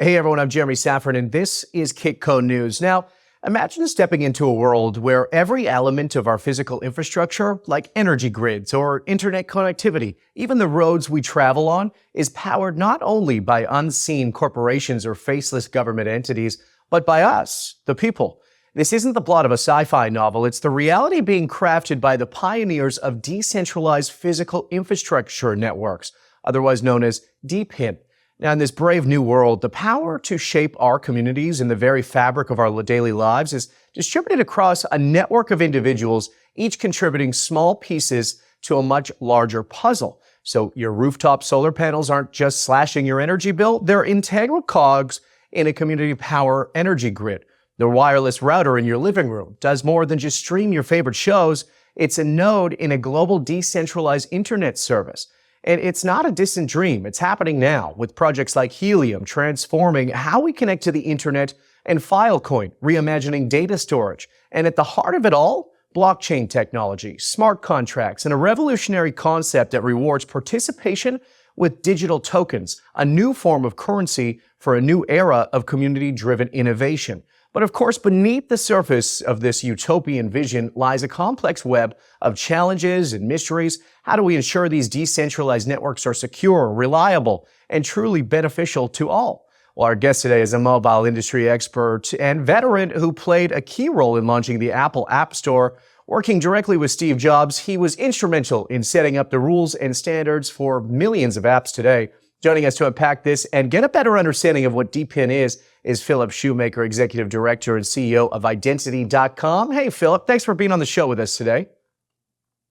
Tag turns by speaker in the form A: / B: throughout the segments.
A: Hey everyone, I'm Jeremy Szafron, and this is Kitco News. Now, imagine stepping into a world where every element of our physical infrastructure, like energy grids or internet connectivity, even the roads we travel on, is powered not only by unseen corporations or faceless government entities, but by us, the people. This isn't the plot of a sci-fi novel, it's the reality being crafted by the pioneers of decentralized physical infrastructure networks, otherwise known as DePIN. Now, in this brave new world, the power to shape our communities and the very fabric of our daily lives is distributed across a network of individuals, each contributing small pieces to a much larger puzzle. So your rooftop solar panels aren't just slashing your energy bill, they're integral cogs in a community power energy grid. The wireless router in your living room does more than just stream your favorite shows. It's a node in a global decentralized internet service. And it's not a distant dream. It's happening now with projects like Helium transforming how we connect to the internet, and Filecoin reimagining data storage. And at the heart of it all, blockchain technology, smart contracts, and a revolutionary concept that rewards participation with digital tokens, a new form of currency for a new era of community-driven innovation. But of course, beneath the surface of this utopian vision lies a complex web of challenges and mysteries. How do we ensure these decentralized networks are secure, reliable, and truly beneficial to all? Well, our guest today is a mobile industry expert and veteran who played a key role in launching the Apple App Store. Working directly with Steve Jobs, he was instrumental in setting up the rules and standards for millions of apps today. Joining us to unpack this and get a better understanding of what DePIN is Philip Shoemaker, Executive Director and CEO of Identity.com. Hey, Philip, thanks for being on the show with us today.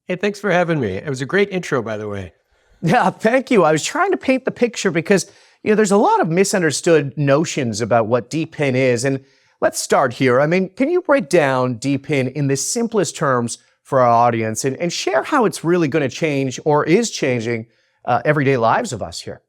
B: Hey, thanks for having me. It was a great intro, by the way.
A: Yeah, thank you. I was trying to paint the picture because, there's a lot of misunderstood notions about what DePIN is. And let's start here. Can you break down DePIN in the simplest terms for our audience and share how it's really going to change or is changing everyday lives of us here?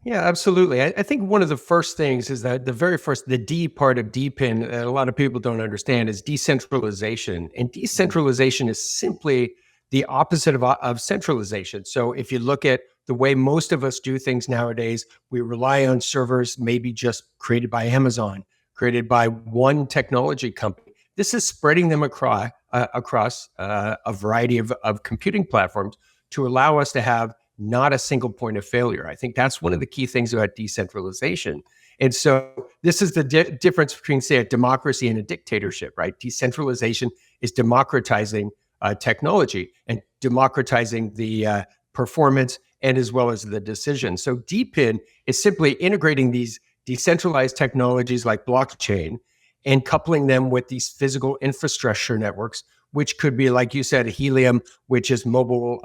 B: Yeah, absolutely. I think one of the first things is that the D part of DePIN that a lot of people don't understand is decentralization. And decentralization is simply the opposite of centralization. So if you look at the way most of us do things nowadays, we rely on servers maybe just created by Amazon, created by one technology company. This is spreading them across a variety of computing platforms to allow us to have not a single point of failure. I think that's one of the key things about decentralization. And so this is the difference between, say, a democracy and a dictatorship, right? Decentralization is democratizing technology and democratizing the performance and as well as the decision. So DePIN is simply integrating these decentralized technologies like blockchain and coupling them with these physical infrastructure networks, which could be, like you said, Helium, which is mobile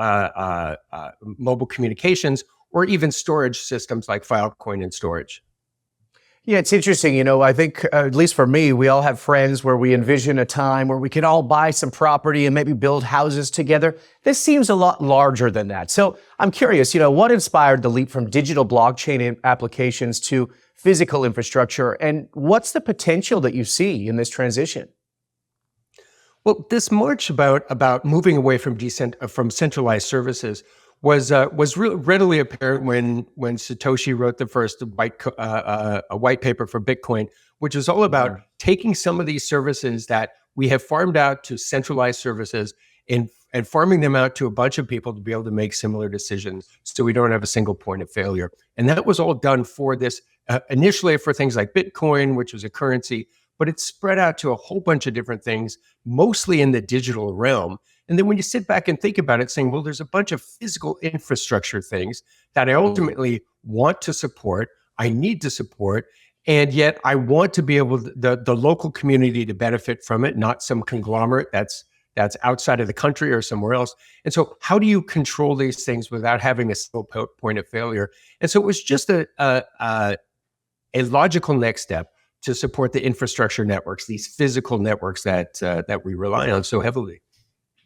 B: communications, or even storage systems like Filecoin and storage.
A: Yeah, it's interesting. I think, at least for me, we all have friends where we envision a time where we can all buy some property and maybe build houses together. This seems a lot larger than that. So I'm curious, what inspired the leap from digital blockchain applications to physical infrastructure, and what's the potential that you see in this transition?
B: Well, this march about moving away from centralized services was readily apparent when Satoshi wrote the first white paper for Bitcoin, which was all about taking some of these services that we have farmed out to centralized services and farming them out to a bunch of people to be able to make similar decisions, so we don't have a single point of failure. And that was all done for this initially for things like Bitcoin, which was a currency, but it's spread out to a whole bunch of different things, mostly in the digital realm. And then when you sit back and think about it, saying, well, there's a bunch of physical infrastructure things that I ultimately want to support, I need to support, and yet I want to be able the local community to benefit from it, not some conglomerate that's outside of the country or somewhere else. And so how do you control these things without having a single point of failure? And so it was just a logical next step to support the infrastructure networks, these physical networks that we rely on so heavily.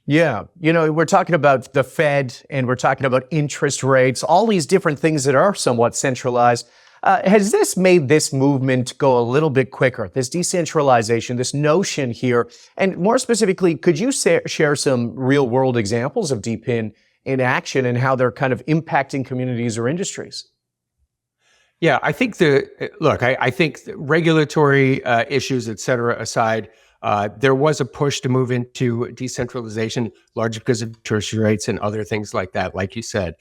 A: Yeah, we're talking about the Fed and we're talking about interest rates, all these different things that are somewhat centralized. Has this made this movement go a little bit quicker, this decentralization, this notion here? And more specifically, could you share some real world examples of DePIN in action and how they're kind of impacting communities or industries?
B: Yeah, I think I think the regulatory issues, et cetera, aside, there was a push to move into decentralization, largely because of tertiary rates and other things like that, like you said.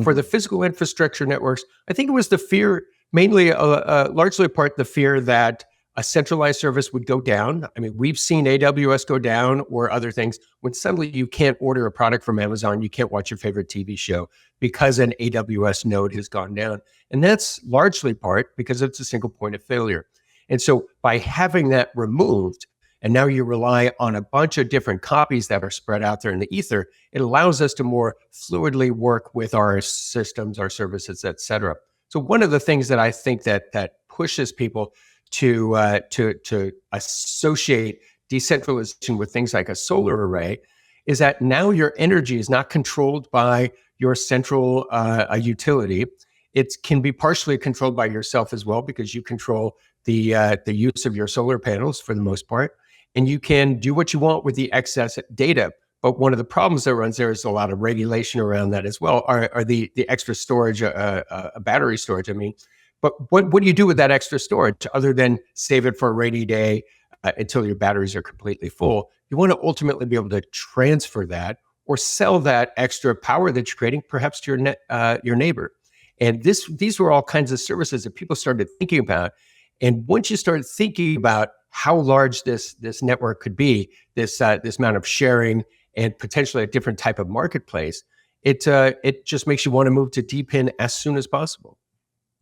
B: For the physical infrastructure networks, I think it was the fear, mainly, largely apart, the fear that a centralized service would go down. I mean, we've seen AWS go down or other things when suddenly you can't order a product from Amazon, you can't watch your favorite TV show because an AWS node has gone down. And that's largely part because it's a single point of failure. And so by having that removed, and now you rely on a bunch of different copies that are spread out there in the ether, it allows us to more fluidly work with our systems, our services, et cetera. So one of the things that I think that pushes people to associate decentralization with things like a solar array is that now your energy is not controlled by your central utility. It can be partially controlled by yourself as well because you control the use of your solar panels for the most part, and you can do what you want with the excess data. But one of the problems that runs there is a lot of regulation around that as well, are the extra storage, battery storage. I mean, but what do you do with that extra storage other than save it for a rainy day until your batteries are completely full? You want to ultimately be able to transfer that or sell that extra power that you're creating, perhaps to your neighbor. And these were all kinds of services that people started thinking about. And once you started thinking about how large this network could be, this amount of sharing and potentially a different type of marketplace, it just makes you want to move to DePIN as soon as possible.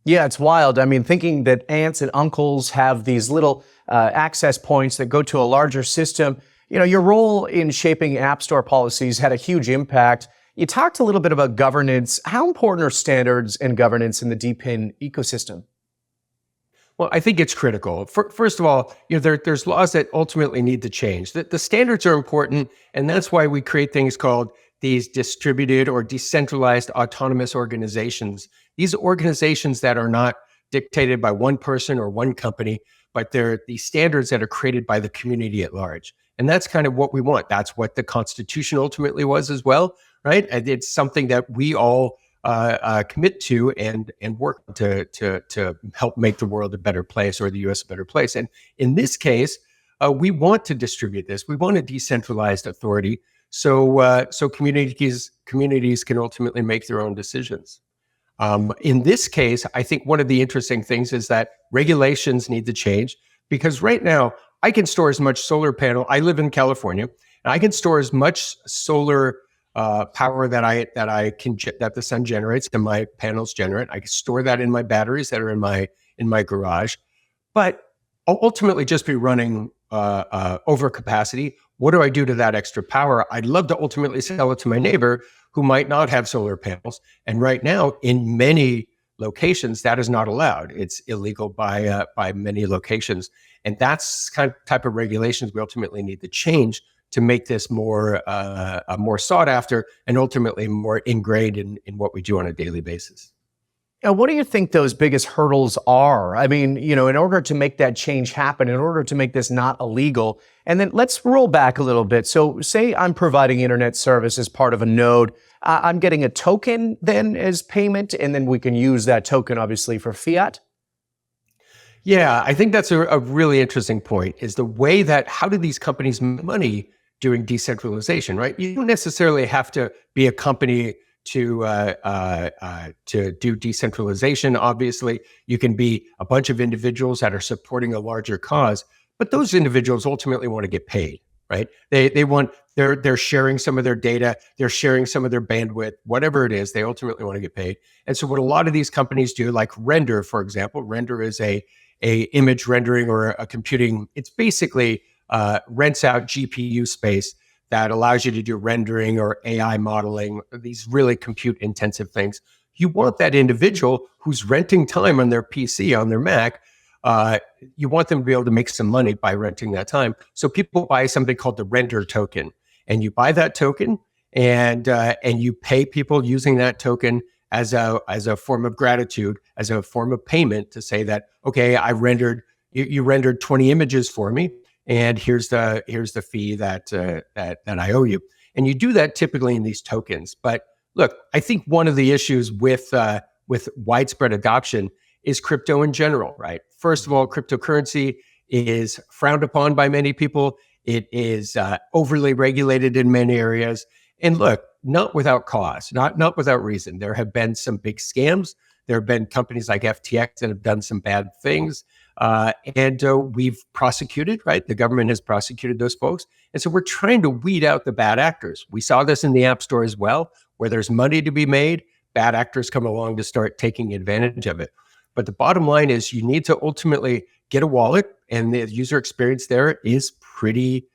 A: Yeah, it's wild. I mean, thinking that aunts and uncles have these little access points that go to a larger system. You know, your role in shaping App Store policies had a huge impact. You talked a little bit about governance. How important are standards and governance in the DePIN ecosystem?
B: Well, I think it's critical. First of all, there's laws that ultimately need to change. The standards are important, and that's why we create things called these distributed or decentralized autonomous organizations. These organizations that are not dictated by one person or one company, but they're the standards that are created by the community at large. And that's kind of what we want. That's what the Constitution ultimately was as well, right? And it's something that we all commit to and work to help make the world a better place, or the U.S. a better place. And in this case, we want to distribute this. We want a decentralized authority, so communities can ultimately make their own decisions. In this case, I think one of the interesting things is that regulations need to change, because right now I can store as much solar panel. I live in California, and I can store as much solar power that the sun generates and my panels generate. I can store that in my batteries that are in my garage, but I'll ultimately just be running over capacity. What do I do to that extra power? I'd love to ultimately sell it to my neighbor who might not have solar panels. And right now, in many locations, that is not allowed. It's illegal by many locations, and that's kind of type of regulations we ultimately need to change to make this more sought after and ultimately more ingrained in what we do on a daily basis.
A: Now, what do you think those biggest hurdles are? I mean, in order to make that change happen, in order to make this not illegal, and then let's roll back a little bit. So say I'm providing internet service as part of a node. I'm getting a token then as payment, and then we can use that token obviously for fiat.
B: Yeah, I think that's a really interesting point, is the way that how do these companies make money doing decentralization, right? You don't necessarily have to be a company to do decentralization. Obviously, you can be a bunch of individuals that are supporting a larger cause, but those individuals ultimately want to get paid, right? They're sharing some of their data, they're sharing some of their bandwidth, whatever it is, they ultimately want to get paid. And so what a lot of these companies do, like Render, for example, Render is a image rendering or a computing. It's basically rents out GPU space that allows you to do rendering or AI modeling, these really compute intensive things. You want that individual who's renting time on their PC, on their Mac, you want them to be able to make some money by renting that time. So people buy something called the render token, and you buy that token and you pay people using that token as a form of gratitude, as a form of payment to say that, okay, you rendered 20 images for me, and here's the fee that I owe you. And you do that typically in these tokens. But look, I think one of the issues with widespread adoption is crypto in general, right? First of all, cryptocurrency is frowned upon by many people. It is overly regulated in many areas. And look, not without cause, not without reason. There have been some big scams. There have been companies like FTX that have done some bad things. And we've prosecuted, right? The government has prosecuted those folks. And so we're trying to weed out the bad actors. We saw this in the App Store as well, where there's money to be made. Bad actors come along to start taking advantage of it. But the bottom line is you need to ultimately get a wallet, and the user experience there is pretty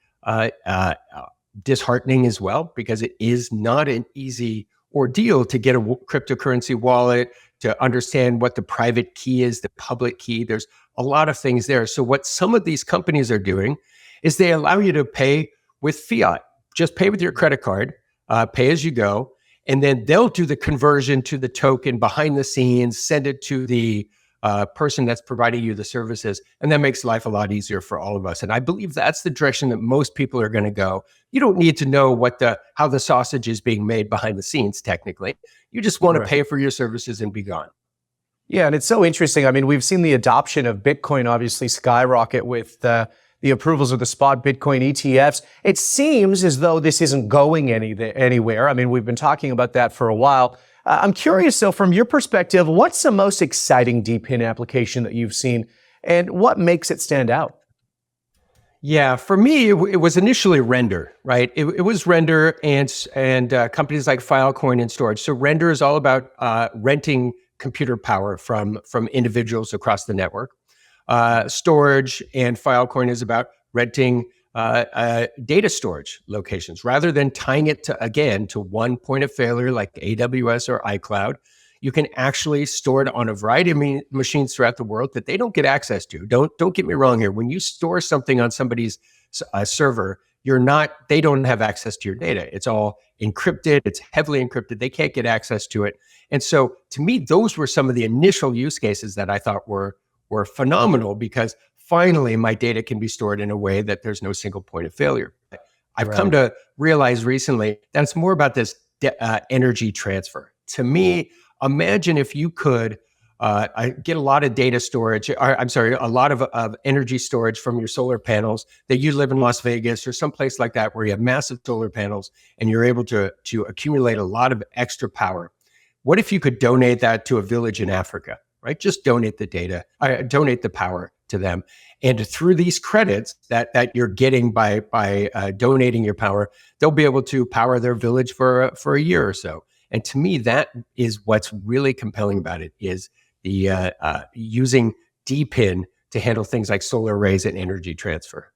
B: disheartening as well, because it is not an easy ordeal to get a cryptocurrency wallet, to understand what the private key is, the public key. There's a lot of things there. So what some of these companies are doing is they allow you to pay with fiat. Just pay with your credit card, pay as you go, and then they'll do the conversion to the token behind the scenes, send it to the person that's providing you the services, and that makes life a lot easier for all of us. And I believe that's the direction that most people are going to go. You don't need to know how the sausage is being made behind the scenes, technically. You just want to pay for your services and be gone.
A: Yeah, and it's so interesting. I mean, we've seen the adoption of Bitcoin obviously skyrocket with the approvals of the spot Bitcoin ETFs. It seems as though this isn't going anywhere. I mean, we've been talking about that for a while. I'm curious, though, from your perspective, what's the most exciting DePIN application that you've seen, and what makes it stand out?
B: Yeah, for me, it was initially Render, right? It was Render and companies like Filecoin and storage. So Render is all about renting computer power from individuals across the network. Storage and Filecoin is about renting data storage locations. Rather than tying it to one point of failure like AWS or iCloud, you can actually store it on a variety of machines throughout the world that they don't get access to. Don't get me wrong here. When you store something on somebody's server, they don't have access to your data. It's all encrypted. It's heavily encrypted. They can't get access to it. And so to me, those were some of the initial use cases that I thought were phenomenal, because finally my data can be stored in a way that there's no single point of failure. I've come to realize recently that it's more about this energy transfer. To me, imagine if you could get a lot of data storage, a lot of energy storage from your solar panels, that you live in Las Vegas or someplace like that where you have massive solar panels and you're able to accumulate a lot of extra power. What if you could donate that to a village in Africa, right? Just donate donate the power to them. And through these credits that you're getting by donating your power, they'll be able to power their village for a year or so. And to me, that is what's really compelling about it, is the using DePIN to handle things like solar arrays and energy transfer.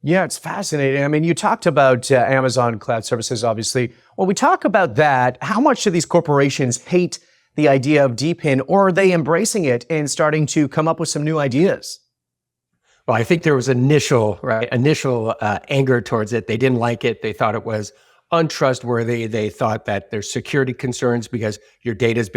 A: Yeah, it's fascinating. I mean, you talked about Amazon Cloud Services, obviously. When we talk about that, how much do these corporations hate the idea of DePIN, or are they embracing it and starting to come up with some new ideas?
B: Well, I think there was initial anger towards it. They didn't like it. They thought it was untrustworthy. They thought that there's security concerns because your data is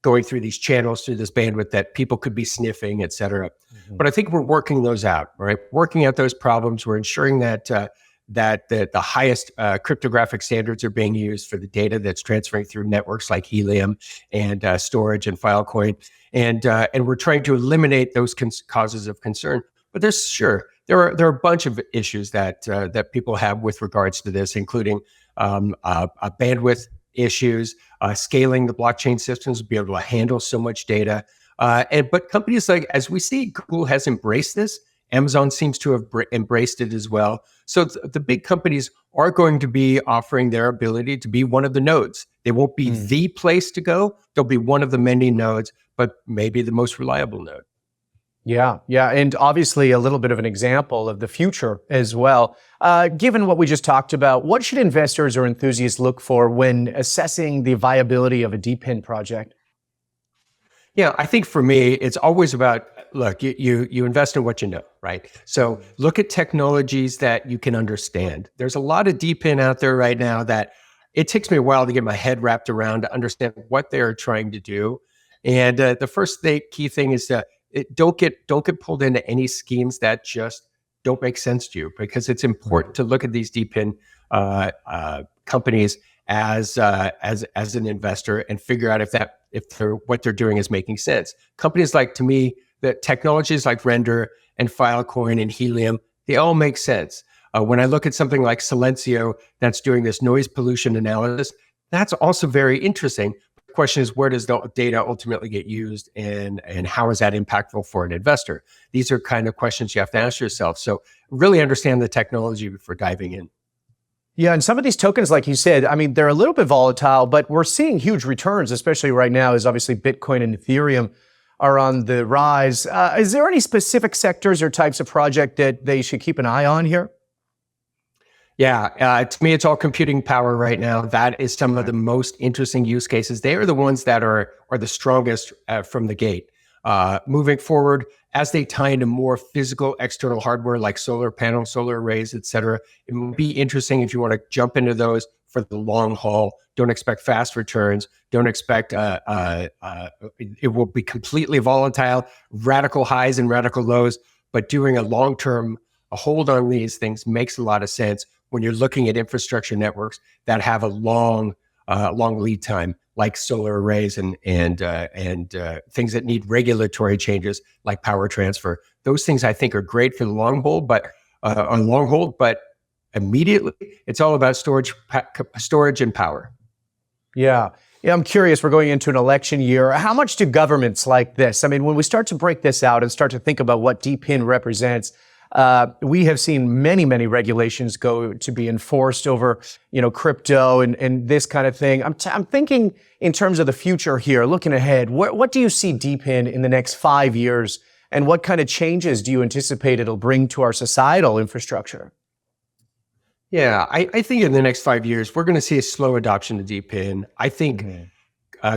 B: going through these channels, through this bandwidth that people could be sniffing, et cetera. Mm-hmm. But I think we're working those out, right? Working out those problems. We're ensuring that the highest cryptographic standards are being used for the data that's transferring through networks like Helium and storage and Filecoin, and we're trying to eliminate those causes of concern. But there are a bunch of issues that people have with regards to this, including bandwidth issues, scaling the blockchain systems to be able to handle so much data. But companies like, as we see, Google has embraced this. Amazon seems to have embraced it as well. So the big companies are going to be offering their ability to be one of the nodes. They won't be the place to go. They'll be one of the many nodes, but maybe the most reliable node.
A: Yeah. And obviously a little bit of an example of the future as well. Given what we just talked about, what should investors or enthusiasts look for when assessing the viability of a DePIN project?
B: Yeah, I think for me, it's always about, look, you invest in what you know, right? So look at technologies that you can understand. There's a lot of DePIN out there right now that it takes me a while to get my head wrapped around to understand what they're trying to do. And the first key thing is to don't get pulled into any schemes that just don't make sense to you, because it's important to look at these DePIN companies as an investor and figure out if what they're doing is making sense. Companies like, to me, the technologies like Render and Filecoin and Helium, they all make sense. When I look at something like Silencio that's doing this noise pollution analysis, that's also very interesting. The question is, where does the data ultimately get used, and how is that impactful for an investor? These are kind of questions you have to ask yourself. So really understand the technology before diving in.
A: Yeah, and some of these tokens, like you said, I mean, they're a little bit volatile, but we're seeing huge returns, especially right now, as obviously Bitcoin and Ethereum are on the rise. Is there any specific sectors or types of project that they should keep an eye on here?
B: Yeah, to me, it's all computing power right now. That is some of the most interesting use cases. They are the ones that are the strongest from the gate. Moving forward, as they tie into more physical external hardware like solar panels, solar arrays, et cetera, it will be interesting if you want to jump into those for the long haul. Don't expect fast returns. Don't expect it will be completely volatile, radical highs and radical lows. But doing a long-term hold on these things makes a lot of sense when you're looking at infrastructure networks that have a long lead time, like solar arrays and things that need regulatory changes like power transfer. Those things I think are great for the long hold, but immediately it's all about storage and power.
A: Yeah. Yeah, I'm curious, we're going into an election year. How much do governments like this? I mean, when we start to break this out and start to think about what DePIN represents, we have seen many, many regulations go to be enforced over, crypto and this kind of thing. I'm thinking in terms of the future here, looking ahead, what do you see DePIN in the next 5 years, and what kind of changes do you anticipate it'll bring to our societal infrastructure?
B: Yeah, I think in the next 5 years, we're going to see a slow adoption of DePIN. I think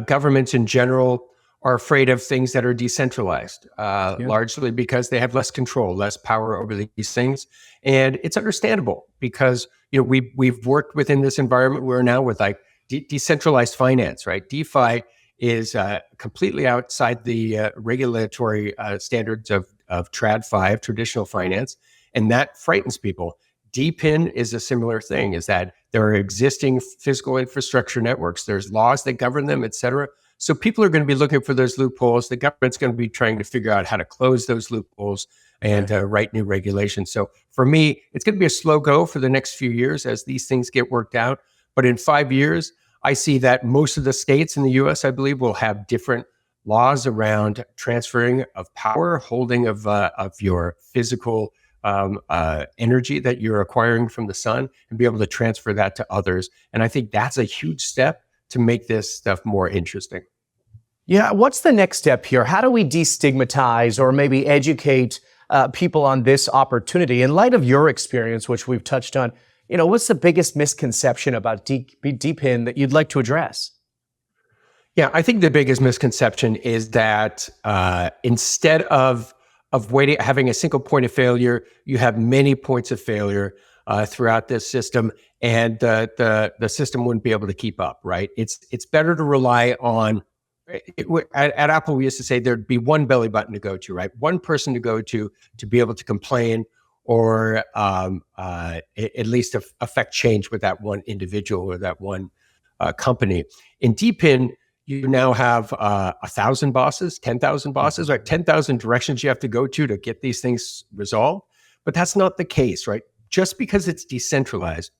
B: governments in general are afraid of things that are decentralized, largely because they have less control, less power over these things. And it's understandable because we've worked within this environment we're now with, like decentralized finance, right? DeFi is completely outside the regulatory standards of TradFi, traditional finance, and that frightens people. DePIN is a similar thing, is that there are existing physical infrastructure networks. There's laws that govern them, et cetera. So people are going to be looking for those loopholes. The government's going to be trying to figure out how to close those loopholes and write new regulations. So for me, it's going to be a slow go for the next few years as these things get worked out. But in 5 years, I see that most of the states in the US, I believe, will have different laws around transferring of power, holding of your physical energy that you're acquiring from the sun, and be able to transfer that to others. And I think that's a huge step to make this stuff more interesting.
A: Yeah, what's the next step here? How do we destigmatize or maybe educate people on this opportunity? In light of your experience, which we've touched on, what's the biggest misconception about DePIN that you'd like to address?
B: Yeah, I think the biggest misconception is that instead of having a single point of failure, you have many points of failure throughout this system, and the system wouldn't be able to keep up. Right? It's better to rely on. At Apple, we used to say there'd be one belly button to go to, right? One person to go to be able to complain or at least affect change with that one individual or that one company. In DePIN, you now have 1,000 bosses, 10,000 bosses, right? 10,000 directions you have to go to get these things resolved. But that's not the case, right? Just because it's decentralized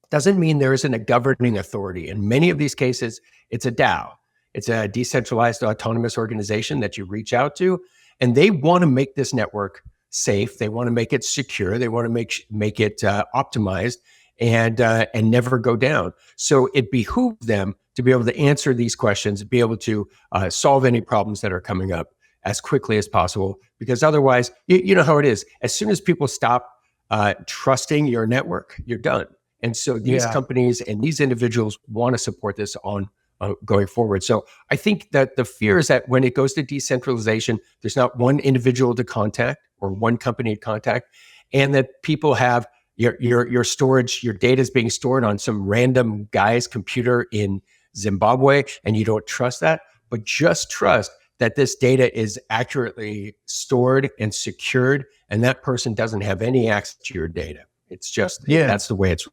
B: doesn't mean there isn't a governing authority. In many of these cases, it's a DAO. It's a decentralized autonomous organization that you reach out to, and they want to make this network safe. They want to make it secure. They want to make it optimized and never go down. So it behooves them to be able to answer these questions, be able to solve any problems that are coming up as quickly as possible. Because otherwise, you know how it is. As soon as people stop trusting your network, you're done. And so these companies and these individuals want to support this on going forward. So I think that the fear is that when it goes to decentralization, there's not one individual to contact or one company to contact, and that people have your storage, your data is being stored on some random guy's computer in Zimbabwe, and you don't trust that, but just trust that this data is accurately stored and secured, and that person doesn't have any access to your data. It's just, that's the way it's.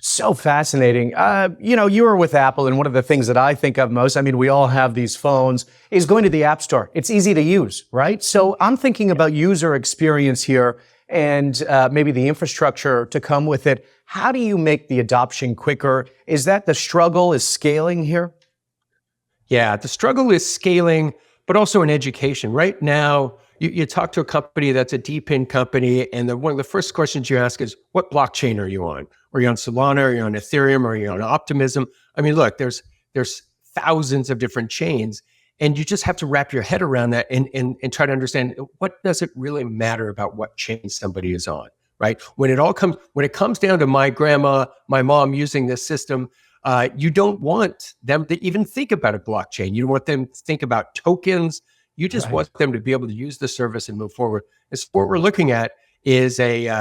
A: So fascinating. You were with Apple, and one of the things that I think of most, I mean, we all have these phones, is going to the App Store. It's easy to use, right? So I'm thinking about user experience here and maybe the infrastructure to come with it. How do you make the adoption quicker? Is that the struggle, is scaling here?
B: Yeah, the struggle is scaling, but also in education. Right now, you talk to a company that's a DePIN company, and one of the first questions you ask is, what blockchain are you on? Are you on Solana? Are you on Ethereum? Are you on Optimism? I mean, look, there's thousands of different chains, and you just have to wrap your head around that and try to understand, what does it really matter about what chain somebody is on, right? When it comes down to my grandma, my mom using this system, you don't want them to even think about a blockchain. You don't want them to think about tokens. You just want them to be able to use the service and move forward. And so what we're looking at is an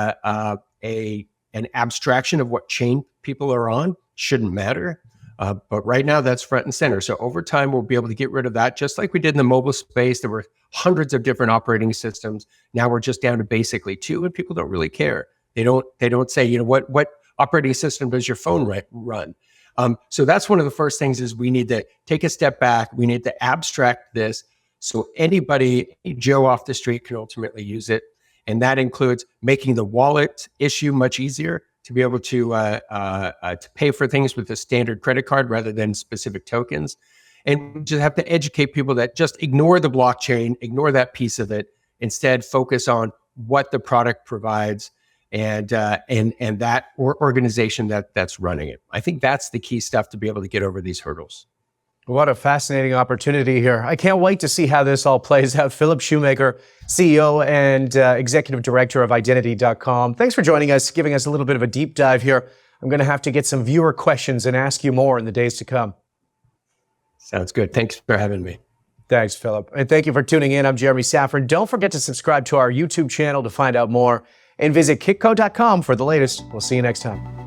B: abstraction of what chain people are on. Shouldn't matter. But right now, that's front and center. So over time, we'll be able to get rid of that, just like we did in the mobile space. There were hundreds of different operating systems. Now we're just down to basically two, and people don't really care. They don't say, what operating system does your phone run? So that's one of the first things, is we need to take a step back. We need to abstract this so anybody, Joe off the street, can ultimately use it. And that includes making the wallet issue much easier, to be able to pay for things with a standard credit card rather than specific tokens. And we just have to educate people that just ignore the blockchain, ignore that piece of it, instead focus on what the product provides and that organization that's running it. I think that's the key stuff to be able to get over these hurdles.
A: What a fascinating opportunity here. I can't wait to see how this all plays out. Philip Shoemaker, CEO and Executive Director of Identity.com. Thanks for joining us, giving us a little bit of a deep dive here. I'm going to have to get some viewer questions and ask you more in the days to come.
B: Sounds good. Thanks for having me.
A: Thanks, Philip. And thank you for tuning in. I'm Jeremy Szafron. Don't forget to subscribe to our YouTube channel to find out more, and visit Kitco.com for the latest. We'll see you next time.